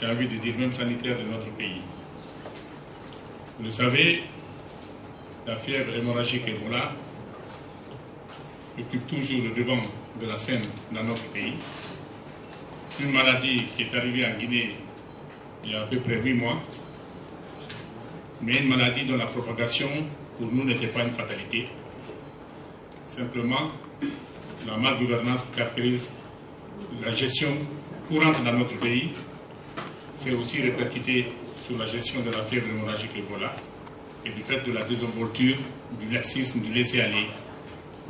j'ai envie de dire même sanitaire de notre pays. Vous le savez, la fièvre hémorragique Ebola occupe toujours le devant de la scène dans notre pays. Une maladie qui est arrivée en Guinée il y a à peu près 8 mois, mais une maladie dont la propagation pour nous n'était pas une fatalité. Simplement, la malgouvernance qui caractérise la gestion courante dans notre pays s'est aussi répercutée sur la gestion de la fièvre hémorragique Ebola et du fait de la désinvolture, du laxisme, du laisser-aller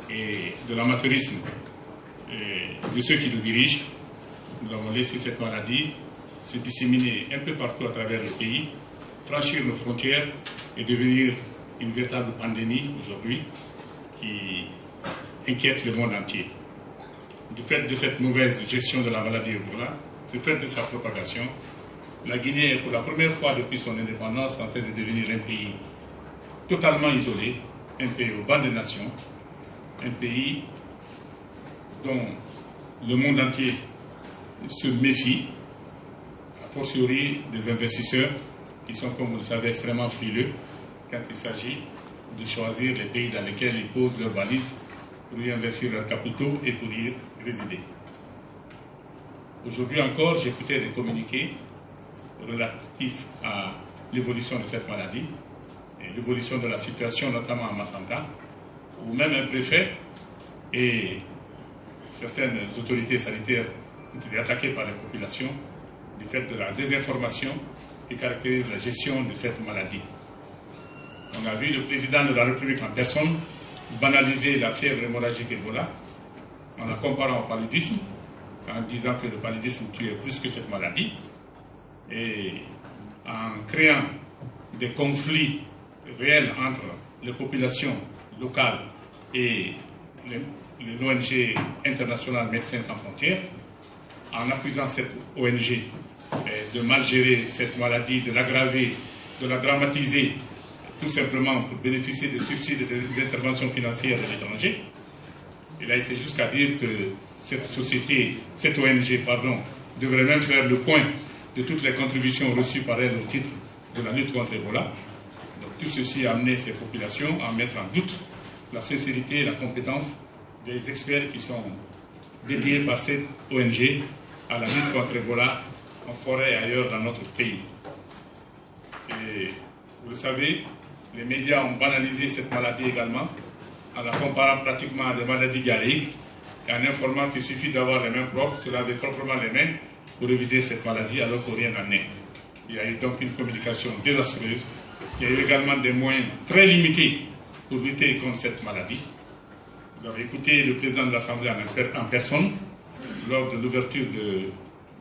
et de l'amateurisme de ceux qui nous dirigent. Nous avons laissé cette maladie se disséminer un peu partout à travers le pays, franchir nos frontières et devenir une véritable pandémie aujourd'hui qui inquiète le monde entier. Du fait de cette mauvaise gestion de la maladie Ebola, du fait de sa propagation, la Guinée est pour la première fois depuis son indépendance en train de devenir un pays totalement isolé, un pays au banc des nations, un pays dont le monde entier se méfie, a fortiori des investisseurs qui sont, comme vous le savez, extrêmement frileux quand il s'agit de choisir les pays dans lesquels ils posent leurs valises pour y investir leurs capitaux et pour y résider. Aujourd'hui encore, j'écoutais des communiqués relatifs à l'évolution de cette maladie et l'évolution de la situation, notamment à Massanta, où même un préfet et certaines autorités sanitaires ont été attaquées par les populations du fait de la désinformation qui caractérise la gestion de cette maladie. On a vu le président de la République en personne banaliser la fièvre hémorragique Ebola en la comparant au paludisme, en disant que le paludisme tuait plus que cette maladie, et en créant des conflits réels entre les populations locales et l'ONG internationale Médecins sans frontières, en accusant cette ONG de mal gérer cette maladie, de l'aggraver, de la dramatiser, tout simplement pour bénéficier des subsides et des interventions financières de l'étranger. Il a été jusqu'à dire que cette société, cette ONG, devrait même faire le point de toutes les contributions reçues par elle au titre de la lutte contre Ebola. Donc tout ceci a amené ces populations à mettre en doute la sincérité et la compétence des experts qui sont dédiés par cette ONG à la lutte contre Ebola en forêt et ailleurs dans notre pays. Et vous le savez, les médias ont banalisé cette maladie également en la comparant pratiquement à des maladies diarrhéiques et en informant qu'il suffit d'avoir les mains propres, se laver proprement les mains pour éviter cette maladie alors que rien n'en est. Il y a eu donc une communication désastreuse. Il y a eu également des moyens très limités pour lutter contre cette maladie. Vous avez écouté le président de l'Assemblée en personne lors de l'ouverture de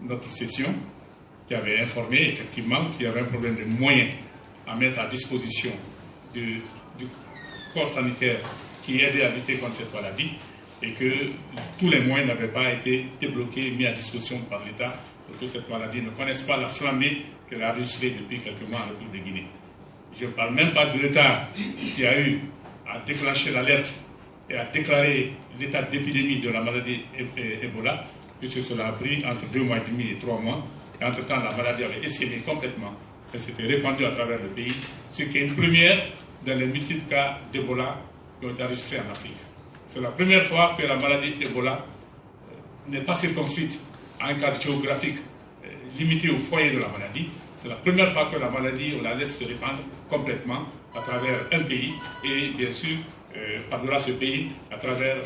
notre session, qui avait informé effectivement qu'il y avait un problème de moyens à mettre à disposition du corps sanitaire qui aidait à lutter contre cette maladie et que tous les moyens n'avaient pas été débloqués, mis à disposition par l'État pour que cette maladie ne connaisse pas la flambée qu'elle a enregistrée depuis quelques mois en République de Guinée. Je ne parle même pas du retard qu'il y a eu à déclencher l'alerte et à déclarer l'état d'épidémie de la maladie Ebola, puisque cela a pris entre 2 mois et demi et 3 mois. Et entre-temps, la maladie avait essaimé complètement. Elle s'était répandue à travers le pays, ce qui est une première dans les multiples cas d'Ebola qui ont été enregistrés en Afrique. C'est la première fois que la maladie Ebola n'est pas circonscrite à un cadre géographique limité au foyer de la maladie. C'est la première fois que la maladie, on la laisse se répandre complètement à travers un pays et bien sûr, par-delà ce pays, à travers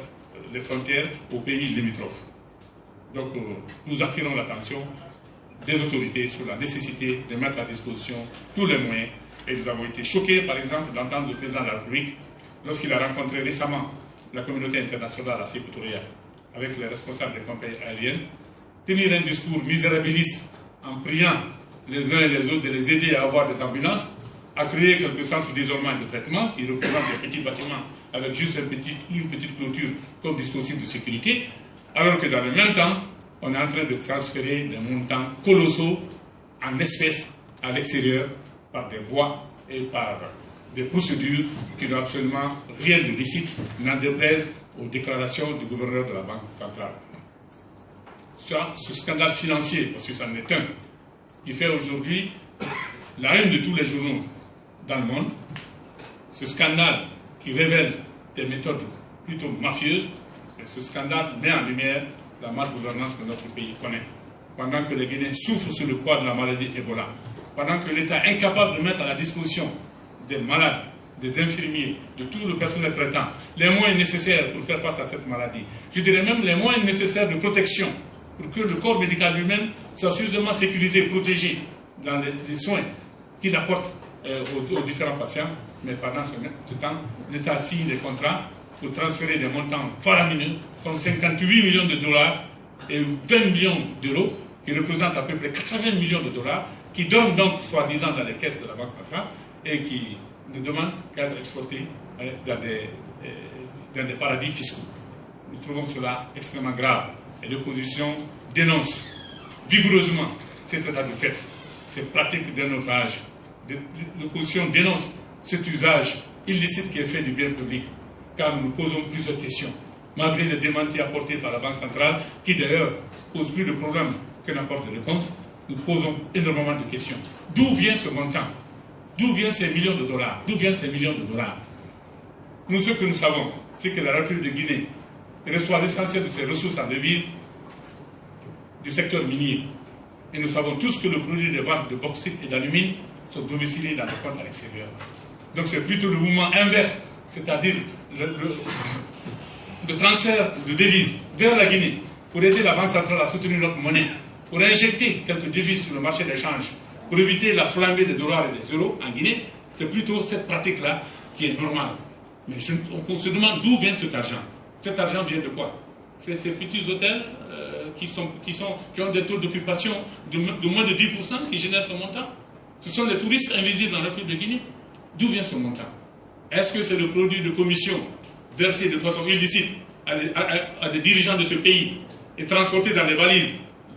les frontières aux pays limitrophes. Donc, nous attirons l'attention des autorités sur la nécessité de mettre à disposition tous les moyens. Et nous avons été choqués, par exemple, d'entendre le président de la République, lorsqu'il a rencontré récemment la communauté internationale à Sékou-Touré avec les responsables des compagnies aériennes, tenir un discours misérabiliste en priant les uns et les autres de les aider à avoir des ambulances, à créer quelques centres d'isolement et de traitement qui représentent des petits bâtiments avec juste une petite clôture comme dispositif de sécurité, alors que dans le même temps, on est en train de transférer des montants colossaux en espèces à l'extérieur par des voies et par des procédures qui n'ont absolument rien de licite, n'en déplaise aux déclarations du gouverneur de la Banque centrale. Ce scandale financier, parce que ça en est un, qui fait aujourd'hui la une de tous les journaux dans le monde. Ce scandale qui révèle des méthodes plutôt mafieuses, et ce scandale met en lumière la malgouvernance que notre pays connaît. Pendant que les Guinéens souffrent sous le poids de la maladie Ebola, pendant que l'État est incapable de mettre à la disposition des malades, des infirmiers, de tout le personnel traitant, les moyens nécessaires pour faire face à cette maladie, je dirais même les moyens nécessaires de protection, pour que le corps médical lui-même soit suffisamment sécurisé, protégé dans les soins qu'il apporte aux différents patients. Mais pendant ce temps, l'État signe des contrats pour transférer des montants faramineux, comme 58 millions de dollars et 20 millions d'euros, qui représentent à peu près 80 millions de dollars, qui donnent donc soi-disant dans les caisses de la Banque centrale et qui ne demandent qu'à être exportés dans des paradis fiscaux. Nous trouvons cela extrêmement grave et l'opposition dénonce vigoureusement cet état de fait, ces pratiques d'un autre âge. L'opposition dénonce cet usage illicite qui est fait du bien public, car nous nous posons plusieurs questions, malgré les démentis apportés par la Banque centrale, qui d'ailleurs pose plus de problèmes que n'apporte de réponses. Nous posons énormément de questions. D'où vient ce montant? D'où viennent ces millions de dollars? D'où viennent ces millions de dollars? Nous, ce que nous savons, c'est que la République de Guinée reçoit l'essentiel de ses ressources en devises du secteur minier. Et nous savons tous que le produit des ventes de bauxite et d'alumine sont domiciliés dans les comptes à l'extérieur. Donc c'est plutôt le mouvement inverse, c'est-à-dire le transfert de devises vers la Guinée pour aider la Banque centrale à soutenir notre monnaie, pour injecter quelques devises sur le marché d'échange, pour éviter la flambée des dollars et des euros en Guinée. C'est plutôt cette pratique-là qui est normale. Mais on se demande d'où vient cet argent. Cet argent vient de quoi? C'est ces petits hôtels qui ont des taux d'occupation de moins de 10% qui génèrent ce montant. Ce sont les touristes invisibles en République de Guinée. D'où vient ce montant? Est-ce que c'est le produit de commission versé de façon illicite à des dirigeants de ce pays et transporté dans les valises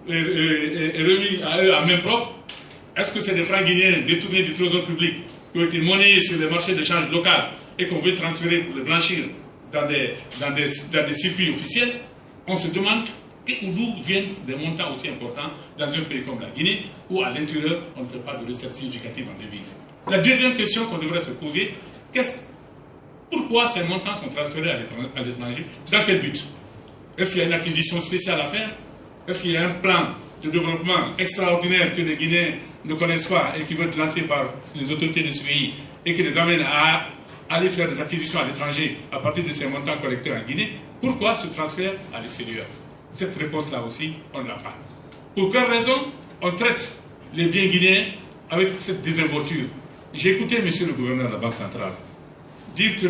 et remis à eux à main propre? Est-ce que c'est des francs guinéens détournés du trésor public qui ont été monnayés sur les marchés d'échange local et qu'on veut transférer pour les blanchir dans des circuits officiels? On se demande d'où viennent des montants aussi importants dans un pays comme la Guinée, où à l'intérieur, on ne fait pas de recettes significatives en devises. La deuxième question qu'on devrait se poser, pourquoi ces montants sont transférés à l'étranger? Dans quel but? Est-ce qu'il y a une acquisition spéciale à faire? Est-ce qu'il y a un plan de développement extraordinaire que les Guinéens ne connaissent pas et qui veut être lancé par les autorités de ce pays et qui les amène à aller faire des acquisitions à l'étranger à partir de ces montants collectés en Guinée? Pourquoi ce transfert à l'extérieur? Cette réponse-là aussi, on ne l'a pas. Pour quelle raison on traite les biens guinéens avec cette désinvolture? J'ai écouté monsieur le gouverneur de la Banque centrale dire que